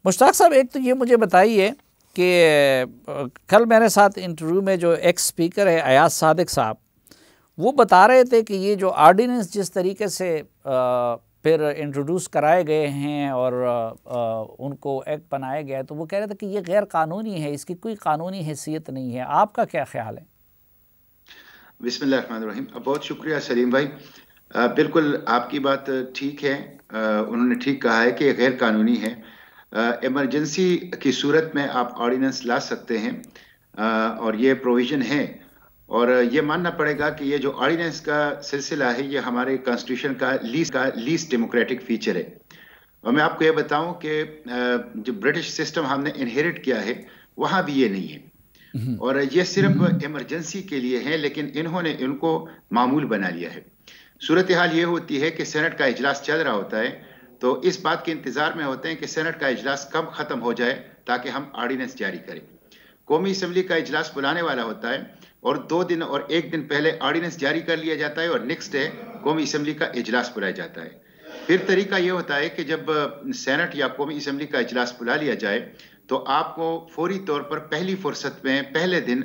مشتاق صاحب، ایک تو یہ مجھے بتائیے کہ کل میرے ساتھ انٹرویو میں جو ایکس اسپیکر ہے ایاز صادق صاحب، وہ بتا رہے تھے کہ یہ جو آرڈیننس جس طریقے سے پھر انٹروڈیوس کرائے گئے ہیں اور ان کو ایکٹ بنایا گیا ہے، تو وہ کہہ رہے تھے کہ یہ غیر قانونی ہے، اس کی کوئی قانونی حیثیت نہیں ہے. آپ کا کیا خیال ہے؟ بسم اللہ الرحمن الرحیم. بہت شکریہ سلیم بھائی. بالکل آپ کی بات ٹھیک ہے، انہوں نے ٹھیک کہا ہے کہ یہ غیر قانونی ہے. ایمرجنسی کی صورت میں آپ آرڈیننس لا سکتے ہیں اور یہ پروویژن ہے، اور یہ ماننا پڑے گا کہ یہ جو آرڈیننس کا سلسلہ ہے یہ ہمارے کانسٹیٹیوشن کا لیسٹ ڈیموکریٹک فیچر ہے. اور میں آپ کو یہ بتاؤں کہ جو برٹش سسٹم ہم نے انہیریٹ کیا ہے وہاں بھی یہ نہیں ہے، اور یہ صرف ایمرجنسی کے لیے ہے، لیکن انہوں نے ان کو معمول بنا لیا ہے. صورتحال یہ ہوتی ہے کہ سینٹ کا اجلاس چل رہا ہوتا ہے تو اس بات کے انتظار میں ہوتے ہیں کہ سینٹ کا اجلاس کب ختم ہو جائے تاکہ ہم آرڈیننس جاری کریں. قومی اسمبلی کا اجلاس بلانے والا ہوتا ہے اور 2 دن اور 1 دن پہلے آرڈیننس جاری کر لیا جاتا ہے اور نیکسٹ ڈے قومی اسمبلی کا اجلاس بلایا جاتا ہے. پھر طریقہ یہ ہوتا ہے کہ جب سینٹ یا قومی اسمبلی کا اجلاس بلا لیا جائے تو آپ کو فوری طور پر پہلی فرصت میں پہلے دن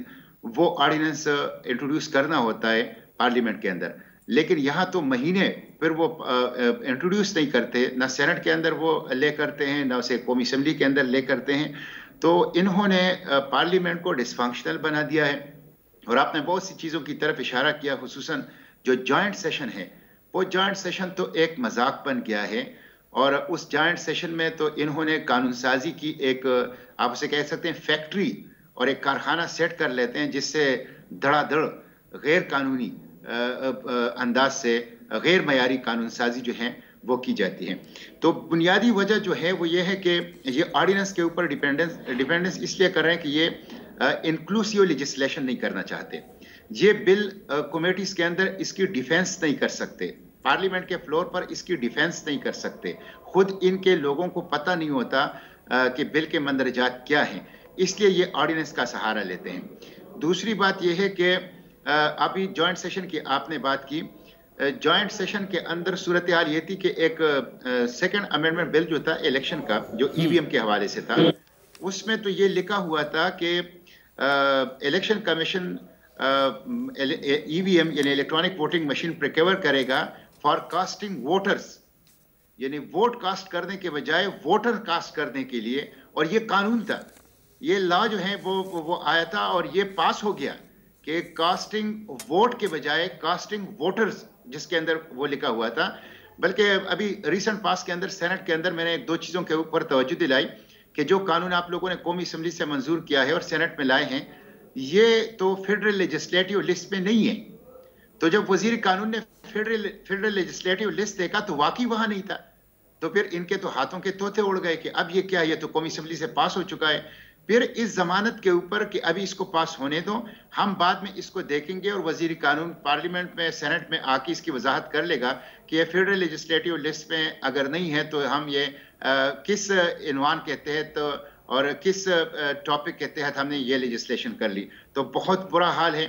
وہ آرڈیننس انٹروڈیوس کرنا ہوتا ہے پارلیمنٹ کے اندر. لیکن یہاں تو مہینے پھر وہ انٹروڈیوس نہیں کرتے، نہ سینٹ کے اندر وہ لے کرتے ہیں نہ اسے قومی اسمبلی کے اندر لے کرتے ہیں. تو انہوں نے پارلیمنٹ کو ڈسفنکشنل بنا دیا ہے. اور آپ نے بہت سی چیزوں کی طرف اشارہ کیا، خصوصاً جو جوائنٹ سیشن ہے، وہ جوائنٹ سیشن تو ایک مذاق بن گیا ہے. اور اس جوائنٹ سیشن میں تو انہوں نے قانون سازی کی ایک، آپ اسے کہہ سکتے ہیں فیکٹری اور ایک کارخانہ سیٹ کر لیتے ہیں، جس سے دھڑا دھڑ غیر قانونی انداز سے غیر معیاری قانون سازی جو ہیں وہ کی جاتی ہے. تو بنیادی وجہ جو ہے وہ یہ ہے کہ یہ آرڈیننس کے اوپر ڈیپینڈنس اس لیے کر رہے ہیں کہ یہ انکلوسیو لیجسلیشن نہیں کرنا چاہتے. یہ بل کمیٹیز کے اندر اس کی ڈیفینس نہیں کر سکتے، پارلیمنٹ کے فلور پر اس کی ڈیفینس نہیں کر سکتے، خود ان کے لوگوں کو پتہ نہیں ہوتا کہ بل کے مندرجات کیا ہیں، اس لیے یہ آرڈیننس کا سہارا لیتے ہیں. دوسری بات یہ ہے کہ ابھی جوائنٹ سیشن کی آپ نے بات کی، جوائنٹ سیشن کے اندر صورتحال یہ تھی کہ ایک سیکنڈ امینڈمنٹ بل جو تھا الیکشن کا، جو ای وی ایم کے حوالے سے تھا، اس میں تو یہ لکھا ہوا تھا کہ الیکشن کمیشن ای وی ایم یعنی الیکٹرانک ووٹنگ مشین پریکیور کرے گا فار کاسٹنگ ووٹرز، یعنی ووٹ کاسٹ کرنے کے بجائے ووٹر کاسٹ کرنے کے لیے. اور یہ قانون تھا، یہ لا جو ہے وہ آیا تھا اور یہ پاس ہو گیا کہ کاسٹنگ ووٹ کے بجائے کاسٹنگ ووٹرز، جس کے اندر وہ لکھا ہوا تھا. بلکہ ابھی ریسنٹ پاس کے اندر سینٹ کے اندر میں نے 2 چیزوں کے اوپر توجہ دلائی کہ جو قانون آپ لوگوں نے قومی اسمبلی سے منظور کیا ہے اور سینٹ میں لائے ہیں، یہ تو فیڈرل لیجسلیٹو لسٹ میں نہیں ہے. تو جب وزیر قانون نے فیڈرل لیجسلیٹو لسٹ دیکھا تو واقعی وہاں نہیں تھا. تو پھر ان کے تو ہاتھوں کے طوطے اڑ گئے کہ اب یہ کیا ہے، یہ تو قومی اسمبلی سے پاس ہو چکا ہے. پھر اس ضمانت کے اوپر کہ ابھی اس کو پاس ہونے دو، ہم بعد میں اس کو دیکھیں گے، اور وزیر قانون پارلیمنٹ میں سینٹ میں آ کے اس کی وضاحت کر لے گا کہ یہ فیڈرل لیجسلیٹو لسٹ میں اگر نہیں ہے تو ہم یہ کس عنوان کے تحت اور کس ٹاپک کے تحت ہم نے یہ لیجسلیشن کر لی. تو بہت برا حال ہے.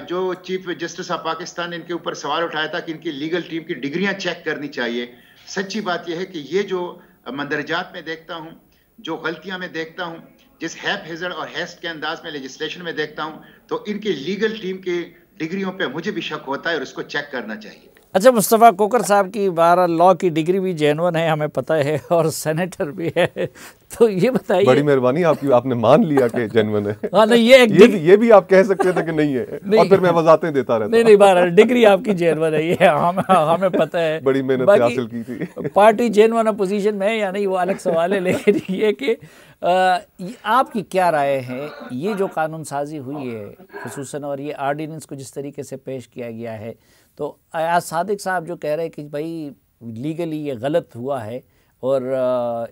جو چیف جسٹس آف پاکستان نے ان کے اوپر سوال اٹھایا تھا کہ ان کی لیگل ٹیم کی ڈگریاں چیک کرنی چاہیے. سچی بات یہ ہے کہ یہ جو مندرجات میں دیکھتا ہوں، جو غلطیاں میں دیکھتا ہوں، جس ہیپ ہیزر اور ہیسٹ کے انداز میں لیجسلیشن میں دیکھتا ہوں، تو ان کی لیگل ٹیم کی ڈگریوں پہ مجھے بھی شک ہوتا ہے اور اس کو چیک کرنا چاہیے. اچھا، مصطفیٰ کوکر صاحب کی بارہ لا کی ڈگری بھی جینون ہے، ہمیں پتہ ہے، اور سینیٹر بھی ہے. تو یہ بتائیے، بڑی مہربانی آپ کی، آپ نے مان لیا کہ جینون ہے. ہاں نہیں، یہ بھی آپ کہہ سکتے تھے کہ نہیں ہے، اور پھر میں وضاحتیں دیتا رہتا. نہیں بہرحال ڈگری آپ کی جینون ہے، یہ ہمیں پتہ ہے، بڑی محنت سے حاصل کی تھی. پارٹی جینون اپوزیشن میں یا نہیں وہ الگ سوال ہے. لیکن یہ کہ آپ کی کیا رائے ہے، یہ جو قانون سازی ہوئی ہے خصوصاً، اور یہ آرڈیننس کو جس طریقے سے پیش کیا گیا ہے، تو ایاز صادق صاحب جو کہہ رہے ہیں کہ بھائی لیگلی یہ غلط ہوا ہے اور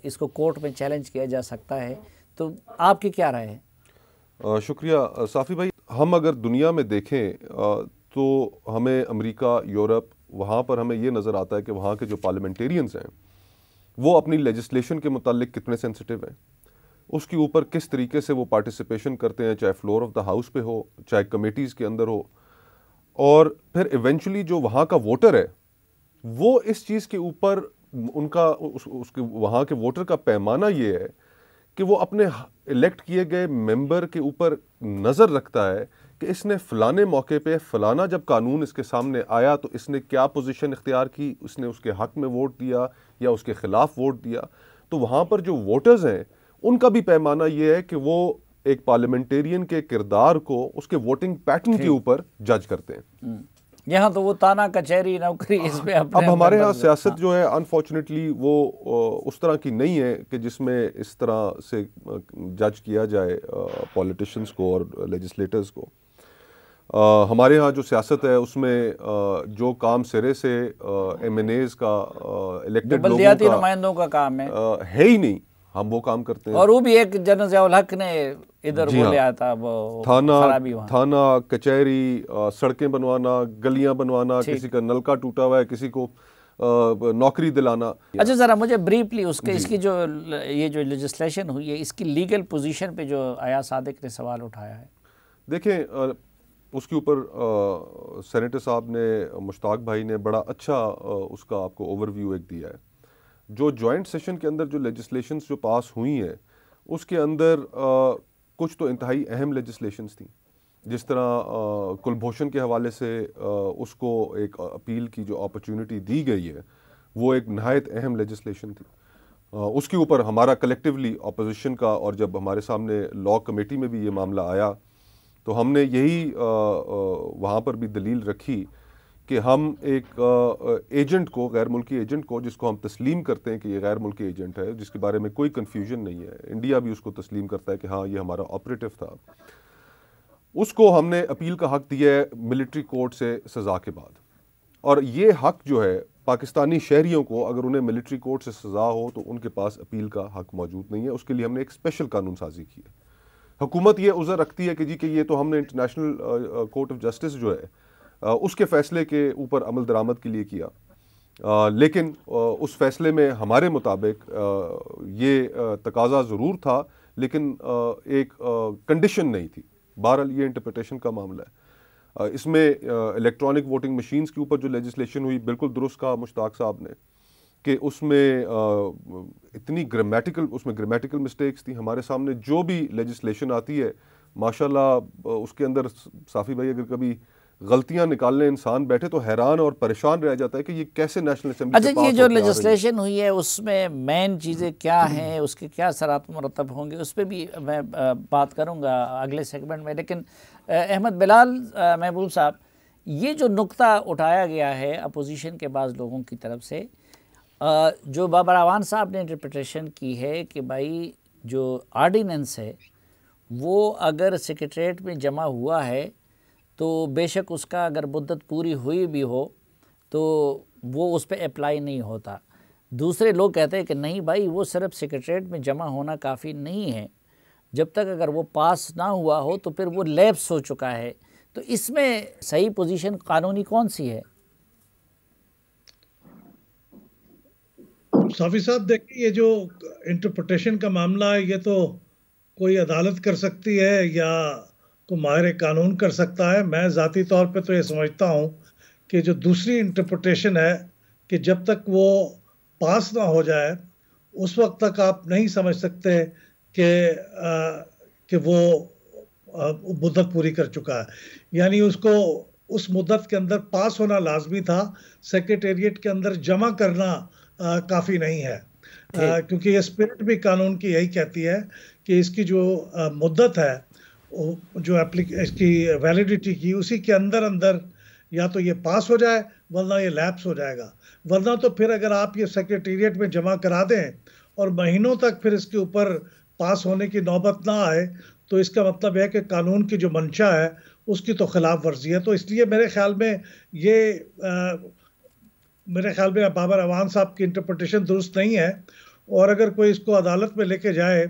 اس کو کورٹ میں چیلنج کیا جا سکتا ہے، تو آپ کی کیا رائے ہے؟ شکریہ صافی بھائی. ہم اگر دنیا میں دیکھیں تو ہمیں امریکہ، یورپ، وہاں پر ہمیں یہ نظر آتا ہے کہ وہاں کے جو پارلیمنٹیرینز ہیں وہ اپنی لیجسلیشن کے متعلق کتنے سینسٹیو ہیں، اس کے اوپر کس طریقے سے وہ پارٹیسپیشن کرتے ہیں، چاہے فلور آف دا ہاؤس پہ ہو، چاہے کمیٹیز کے اندر ہو. اور پھر ایونچولی جو وہاں کا ووٹر ہے وہ اس چیز کے اوپر ان کا اس کے وہاں کے ووٹر کا پیمانہ یہ ہے کہ وہ اپنے الیکٹ کیے گئے ممبر کے اوپر نظر رکھتا ہے کہ اس نے فلانے موقع پہ فلانا جب قانون اس کے سامنے آیا تو اس نے کیا پوزیشن اختیار کی، اس نے اس کے حق میں ووٹ دیا یا اس کے خلاف ووٹ دیا. تو وہاں پر جو ووٹرز ہیں ان کا بھی پیمانہ یہ ہے کہ وہ ایک پارلیمنٹیرین کے کردار کو اس کے ووٹنگ پیٹرن کے اوپر جج کرتے ہیں. یہاں تو وہ تانا کچہری نوکری اس میں اب ہمارے ہاں سیاست جو ہے انفارچونیٹلی وہ اس طرح کی نہیں ہے کہ جس میں اس طرح سے جج کیا جائے پولیٹیشنز کو اور لیجسلیٹرز کو. ہمارے ہاں جو سیاست ہے اس میں جو کام سرے سے ایم این ایز کا الیکٹڈ بلدیاتی نمائندوں کا کام ہے ہی نہیں، ہم وہ کام کرتے ہیں. اور وہ بھی ایک جنرل ضیاء الحق نے ادھر وہ لیا تھا، وہ تھانہ کچہری، سڑکیں بنوانا، گلیاں بنوانا، کسی کا نلکا ٹوٹا ہوا ہے کسی کو نوکری دلانا. اچھا ذرا مجھے بریفلی اس کی جو یہ جو لیجسلیشن ہوئی ہے اس کی لیگل پوزیشن پہ جو ایاز صادق نے سوال اٹھایا ہے. دیکھیں اس کے اوپر سینیٹر صاحب نے، مشتاق بھائی نے بڑا اچھا اس کا آپ کو اوور ویو ایک دیا ہے. جو جوائنٹ سیشن کے اندر جو لیجسلیشنز جو پاس ہوئی ہیں اس کے اندر کچھ تو انتہائی اہم لیجسلیشنز تھیں، جس طرح کلبھوشن کے حوالے سے اس کو ایک اپیل کی جو اپرچونٹی دی گئی ہے وہ ایک نہایت اہم لیجسلیشن تھی. اس کے اوپر ہمارا کلیکٹیولی اپوزیشن کا، اور جب ہمارے سامنے لا کمیٹی میں بھی یہ معاملہ آیا تو ہم نے یہی وہاں پر بھی دلیل رکھی کہ ہم ایک ایجنٹ کو، غیر ملکی ایجنٹ کو، جس کو ہم تسلیم کرتے ہیں کہ یہ غیر ملکی ایجنٹ ہے، جس کے بارے میں کوئی کنفیوژن نہیں ہے، انڈیا بھی اس کو تسلیم کرتا ہے کہ ہاں یہ ہمارا آپریٹو تھا، اس کو ہم نے اپیل کا حق دیا ہے ملٹری کورٹ سے سزا کے بعد. اور یہ حق جو ہے پاکستانی شہریوں کو، اگر انہیں ملٹری کورٹ سے سزا ہو تو ان کے پاس اپیل کا حق موجود نہیں ہے. اس کے لیے ہم نے ایک اسپیشل قانون سازی کی ہے. حکومت یہ عذر رکھتی ہے کہ جی کہ یہ تو ہم نے انٹرنیشنل کورٹ آف جسٹس جو ہے اس کے فیصلے کے اوپر عمل درآمد کے لیے کیا، لیکن اس فیصلے میں ہمارے مطابق یہ تقاضا ضرور تھا لیکن ایک کنڈیشن نہیں تھی. بہرحال یہ انٹرپریٹیشن کا معاملہ ہے. اس میں الیکٹرانک ووٹنگ مشینز کے اوپر جو لیجسلیشن ہوئی، بالکل درست کہا مشتاق صاحب نے کہ اس میں اتنی گرامیٹیکل مسٹیکس تھیں. ہمارے سامنے جو بھی لیجسلیشن آتی ہے ماشاءاللہ اس کے اندر صافی بھائی اگر کبھی غلطیاں نکالنے انسان بیٹھے تو حیران اور پریشان رہ جاتا ہے کہ یہ کیسے نیشنل اسمبلی سے پاس اچھا یہ جو لیجسلیشن ہوئی ہے اس میں مین چیزیں کیا ہیں، اس کے کیا اثرات مرتب ہوں گے، اس پہ بھی میں بات کروں گا اگلے سیگمنٹ میں. لیکن احمد بلال محبوب صاحب، یہ جو نقطہ اٹھایا گیا ہے اپوزیشن کے بعض لوگوں کی طرف سے، جو بابر اعوان صاحب نے انٹرپریٹیشن کی ہے کہ بھائی جو آرڈیننس ہے وہ اگر سیکریٹریٹ میں جمع ہوا ہے تو بے شک اس کا اگر مدت پوری ہوئی بھی ہو تو وہ اس پہ اپلائی نہیں ہوتا. دوسرے لوگ کہتے ہیں کہ نہیں بھائی وہ صرف سیکریٹریٹ میں جمع ہونا کافی نہیں ہے، جب تک اگر وہ پاس نہ ہوا ہو تو پھر وہ لیپس ہو چکا ہے. تو اس میں صحیح پوزیشن قانونی کون سی ہے؟ صافی صاحب دیکھیں، یہ جو انٹرپریٹیشن کا معاملہ ہے یہ تو کوئی عدالت کر سکتی ہے یا کوئی ماہر قانون کر سکتا ہے. میں ذاتی طور پہ تو یہ سمجھتا ہوں کہ جو دوسری انٹرپریٹیشن ہے کہ جب تک وہ پاس نہ ہو جائے اس وقت تک آپ نہیں سمجھ سکتے کہ وہ مدت پوری کر چکا ہے. یعنی اس کو اس مدت کے اندر پاس ہونا لازمی تھا، سیکریٹریٹ کے اندر جمع کرنا کافی نہیں ہے، کیونکہ یہ اسپرٹ بھی قانون کی یہی کہتی ہے کہ اس کی جو مدت ہے، جو اس کی ویلیڈیٹی کی، اسی کے اندر یا تو یہ پاس ہو جائے ورنہ یہ لیپس ہو جائے گا. ورنہ تو پھر اگر آپ یہ سیکریٹریٹ میں جمع کرا دیں اور مہینوں تک پھر اس کے اوپر پاس ہونے کی نوبت نہ آئے تو اس کا مطلب ہے کہ قانون کی جو منشا ہے اس کی تو خلاف ورزی ہے. تو اس لیے میرے خیال میں بابر اعوان صاحب کی انٹرپریٹیشن درست نہیں ہے. اور اگر کوئی اس کو عدالت میں لے کے جائے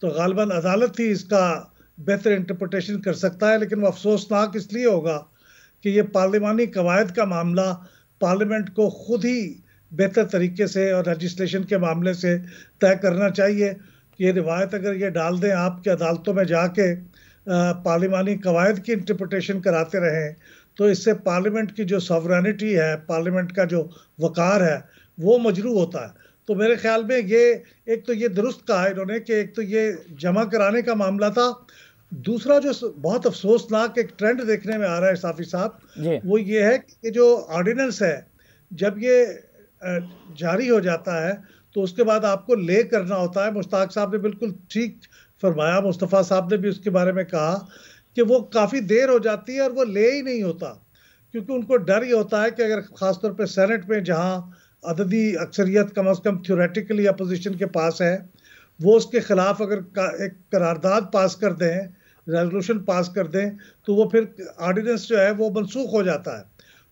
تو غالباً عدالت ہی اس کا بہتر انٹرپریٹیشن کر سکتا ہے. لیکن وہ افسوسناک اس لیے ہوگا کہ یہ پارلیمانی قواعد کا معاملہ پارلیمنٹ کو خود ہی بہتر طریقے سے اور لیجسلیشن کے معاملے سے طے کرنا چاہیے. یہ روایت اگر یہ ڈال دیں آپ کے عدالتوں میں جا کے پارلیمانی قواعد کی انٹرپریٹیشن کراتے رہیں تو اس سے پارلیمنٹ کی جو ساورینٹی ہے، پارلیمنٹ کا جو وقار ہے وہ مجروح ہوتا ہے. تو میرے خیال میں یہ ایک تو یہ درست کہا انہوں نے کہ ایک تو یہ جمع کرانے کا معاملہ تھا. دوسرا جو بہت افسوسناک ایک ٹرینڈ دیکھنے میں آ رہا ہے صافی صاحب, وہ یہ ہے کہ جو آرڈیننس ہے جب یہ جاری ہو جاتا ہے تو اس کے بعد آپ کو لے کرنا ہوتا ہے. مشتاق صاحب نے بالکل ٹھیک فرمایا, مصطفیٰ صاحب نے بھی اس کے بارے میں کہا کہ وہ کافی دیر ہو جاتی ہے اور وہ لے ہی نہیں ہوتا, کیونکہ ان کو ڈر ہی ہوتا ہے کہ اگر خاص طور پہ سینٹ میں جہاں عددی اکثریت کم از کم تھیوریٹیکلی اپوزیشن کے پاس ہے, وہ اس کے خلاف اگر ایک قرارداد پاس کر دیں, ریزولوشن پاس کر دیں, تو وہ پھر آرڈیننس جو ہے وہ منسوخ ہو جاتا ہے.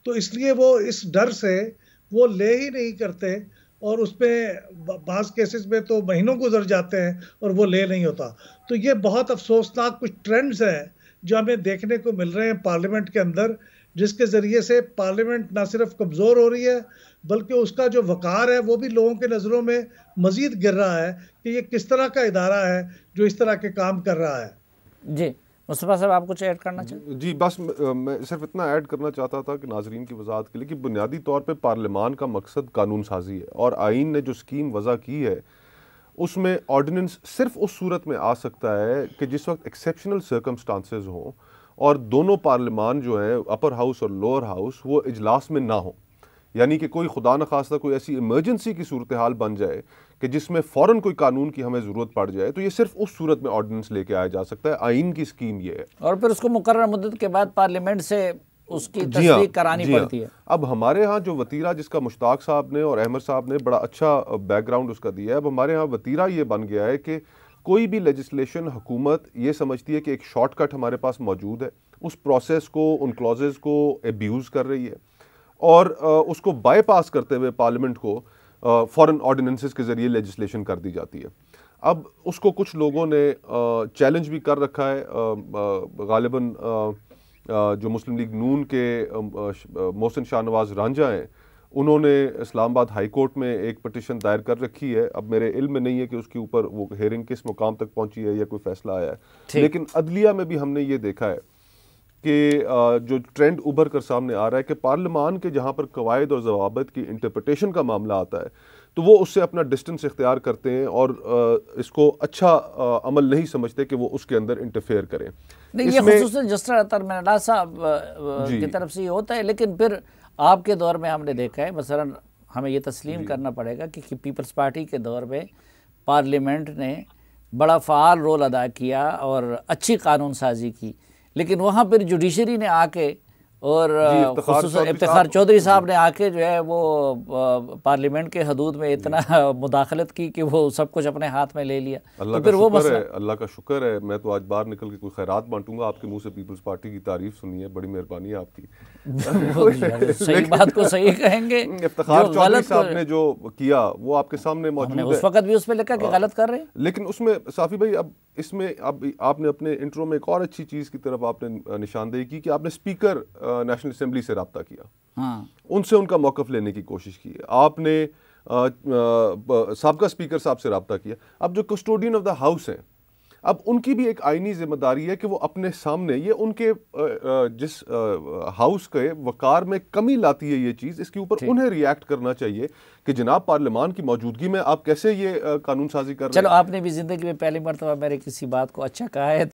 تو اس لیے وہ اس ڈر سے وہ لے ہی نہیں کرتے, اور اس پہ بعض کیسز میں تو مہینوں گزر جاتے ہیں اور وہ لے نہیں ہوتا. تو یہ بہت افسوسناک کچھ ٹرینڈز ہیں جو ہمیں دیکھنے کو مل رہے ہیں پارلیمنٹ کے اندر, جس کے ذریعے سے پارلیمنٹ نہ صرف کمزور ہو رہی ہے بلکہ اس کا جو وقار ہے وہ بھی لوگوں کے نظروں میں مزید گر رہا ہے کہ یہ کس طرح کا ادارہ ہے جو اس طرح کے کام کر رہا ہے. جی مصطفیٰ صاحب, آپ کچھ ایڈ کرنا چاہتے ہیں؟ جی بس میں صرف اتنا ایڈ کرنا چاہتا تھا کہ ناظرین کی وضاحت کے لیے کہ بنیادی طور پہ پارلیمان کا مقصد قانون سازی ہے, اور آئین نے جو اسکیم وضع کی ہے اس میں آرڈیننس صرف اس صورت میں آ سکتا ہے کہ جس وقت ایکسیپشنل سرکمسٹانسز ہوں اور دونوں پارلیمان جو ہیں اپر ہاؤس اور لوور ہاؤس وہ اجلاس میں نہ ہوں. یعنی کہ کوئی خدا نخواستہ کوئی ایسی ایمرجنسی کی صورتحال بن جائے کہ جس میں فوراً کوئی قانون کی ہمیں ضرورت پڑ جائے, تو یہ صرف اس صورت میں آرڈیننس لے کے آیا جا سکتا ہے. آئین کی اسکیم یہ ہے, اور پھر اس کو مقررہ مدت کے بعد پارلیمنٹ سے اس کی تصدیق کرانی پڑتی ہے. اب ہمارے ہاں جو وتیرہ جس کا مشتاق صاحب نے اور احمد صاحب نے بڑا اچھا بیک گراؤنڈ اس کا دیا ہے, اب ہمارے ہاں وتیرہ یہ بن گیا ہے کہ کوئی بھی لیجسلیشن حکومت یہ سمجھتی ہے کہ ایک شارٹ کٹ ہمارے پاس موجود ہے, اس پروسیس کو, ان کلوزز کو ایبیوز کر رہی ہے, اور اس کو بائی پاس کرتے ہوئے پارلیمنٹ کو فورن آرڈیننسز کے ذریعے لیجسلیشن کر دی جاتی ہے. اب اس کو کچھ لوگوں نے چیلنج بھی کر رکھا ہے, غالباً جو مسلم لیگ نون کے محسن شاہ نواز رانجھا ہیں, انہوں نے اسلام آباد ہائی کورٹ میں ایک پٹیشن دائر کر رکھی ہے. اب میرے علم میں نہیں ہے کہ اس کے اوپر وہ ہیئرنگ کس مقام تک پہنچی ہے یا کوئی فیصلہ آیا ہے, لیکن عدلیہ میں بھی ہم نے یہ دیکھا ہے کہ جو ٹرینڈ ابھر کر سامنے آ رہا ہے کہ پارلیمان کے جہاں پر قواعد اور ضوابط کی انٹرپریٹیشن کا معاملہ آتا ہے تو وہ اس سے اپنا ڈسٹنس اختیار کرتے ہیں اور اس کو اچھا عمل نہیں سمجھتے کہ وہ اس کے اندر انٹرفیئر کریں. نہیں, یہ خصوصاً جسٹس اطہر مناڈا صاحب کی طرف سے یہ ہوتا ہے, لیکن پھر آپ کے دور میں ہم نے دیکھا ہے, مثلاً ہمیں یہ تسلیم کرنا پڑے گا کہ پیپلز پارٹی کے دور میں پارلیمنٹ نے بڑا فعال رول ادا کیا اور اچھی قانون سازی کی, لیکن وہاں پھر جوڈیشری نے آ کے اور خصوصاً افتخار چودھری صاحب نے آ کے جو ہے وہ پارلیمنٹ کے حدود میں اتنا مداخلت کی کہ وہ سب کچھ اپنے ہاتھ میں لے لیا. اللہ کا شکر ہے, میں تو آج باہر نکل کے کوئی خیرات بانٹوں گا. آپ کے منہ سے پیپلز پارٹی کی تعریف سنی ہے, بڑی مہربانی ہے آپ کی. صحیح بات کو صحیح کہیں گے. افتخار چودھری صاحب نے جو کیا وہ آپ کے سامنے موجود ہے. اس وقت بھی اس پہ لکھا کہ غلط کر رہے ہیں, لیکن اس میں صافی بھائی اب اس میں اب آپ نے اپنے انٹرو میں ایک اور اچھی چیز کی طرف آپ نے نشاندہی کی کہ آپ نے اسپیکر نیشنل اسمبلی سے رابطہ کیا, ان سے ان کا موقف لینے کی کوشش کی. آپ نے سابقہ اسپیکر صاحب سے رابطہ کیا. اب جو کسٹوڈین آف دا ہاؤس ہیں, اب ان کی بھی ایک آئینی ذمہ داری ہے کہ وہ اپنے سامنے یہ ان کے جس ہاؤس کے وقار میں کمی لاتی ہے یہ چیز, اس کے اوپر انہیں ری ایکٹ کرنا چاہیے کہ جناب پارلیمان کی موجودگی میں آپ کیسے یہ قانون سازی کر رہے ہیں. چلو, آپ نے بھی زندگی میں پہلی مرتبہ میرے کسی بات کو اچھا کہا ہے